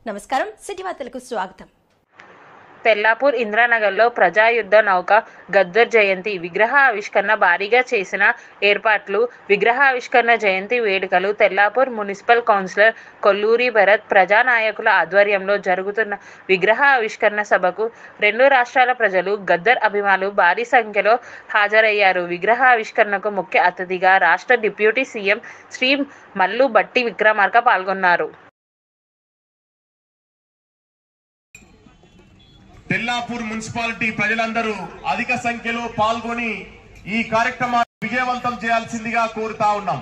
నమస్కారం, సిటీ వార్తలకు స్వాగతం. తెల్లాపూర్ ఇంద్రానగర్లో ప్రజాయుద్ధ నౌక గద్దర్ జయంతి విగ్రహ ఆవిష్కరణ భారీగా చేసిన ఏర్పాట్లు. విగ్రహావిష్కరణ జయంతి వేడుకలు తెల్లాపూర్ మున్సిపల్ కౌన్సిలర్ కొల్లూరి భరత్ ప్రజానాయకుల ఆధ్వర్యంలో జరుగుతున్న విగ్రహ ఆవిష్కరణ సభకు రెండు రాష్ట్రాల ప్రజలు, గద్దర్ అభిమానులు భారీ సంఖ్యలో హాజరయ్యారు. విగ్రహ ఆవిష్కరణకు ముఖ్య అతిథిగా రాష్ట్ర డిప్యూటీ సీఎం శ్రీ మల్లు భట్టి విక్రమార్క పాల్గొన్నారు. తెల్లాపూర్ మున్సిపాలిటీ ప్రజలందరూ అధిక సంఖ్యలో పాల్గొని ఈ కార్యక్రమాన్ని విజయవంతం చేయాల్సిందిగా కోరుతా ఉన్నాం.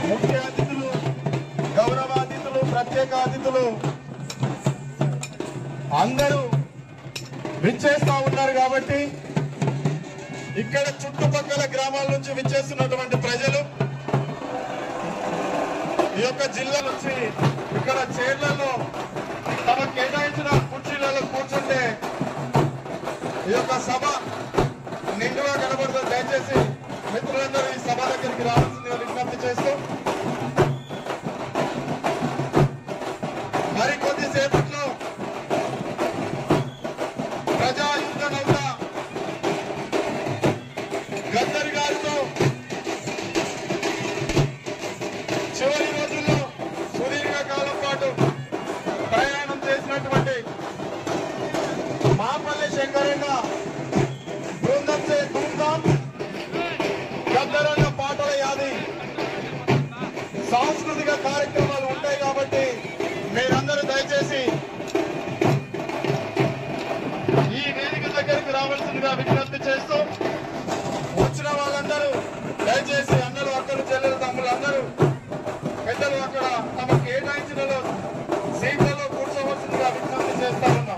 ముఖ్య అతిథులు, గౌరవ అతిథులు, ప్రత్యేక అతిథులు అందరూ విచ్చేస్తా ఉన్నారు. కాబట్టి ఇక్కడ చుట్టుపక్కల గ్రామాల నుంచి విచ్చేస్తున్నటువంటి ప్రజలు ఈ యొక్క జిల్లా నుంచి ఇక్కడ చైర్లలో తమ కేటాయించిన కుర్చీలలో కూర్చుంటే ఈ యొక్క సభ నిండుగా కనబడుతుంది. దయచేసి మిత్రులందరూ ఈ సభ దగ్గరికి రావాల్సిందిగా విజ్ఞప్తి చేస్తూ మరికొద్దిసేపట్లో ప్రజాయుద్ధ నౌక గద్దర్ గారితో చివరి రోజుల్లో సుదీర్ఘ కాలం పాటు ప్రయాణం చేసినటువంటి మాపల్లి శంకరన్న బృందం చే ధూమ్ధాం గద్దరన్న పాటల యాది సాంస్కృతిక కార్యక్రమాలు ఉంటాయి. కాబట్టి మీరందరూ దయచేసి ఈ వేదిక దగ్గరికి రావాల్సిందిగా విజ్ఞప్తి చేస్తూ వచ్చిన వాళ్ళందరూ దయచేసి అన్నలు, అక్కలు, చెల్లెలు, తమ్ములు అందరూ పెద్దలు అక్కడ తమ కేటాయించిన సీట్లలో కూర్చోవలసిందిగా విజ్ఞప్తి చేస్తా ఉన్నాం.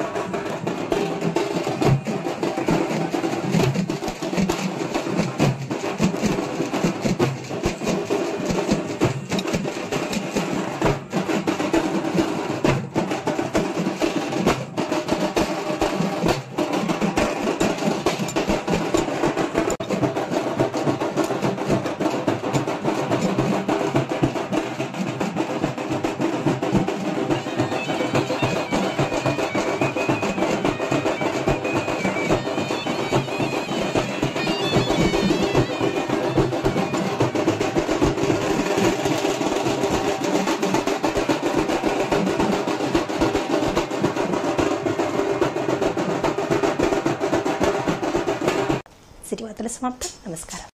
సిటీ వార్తల సమాప్తం. నమస్కారం.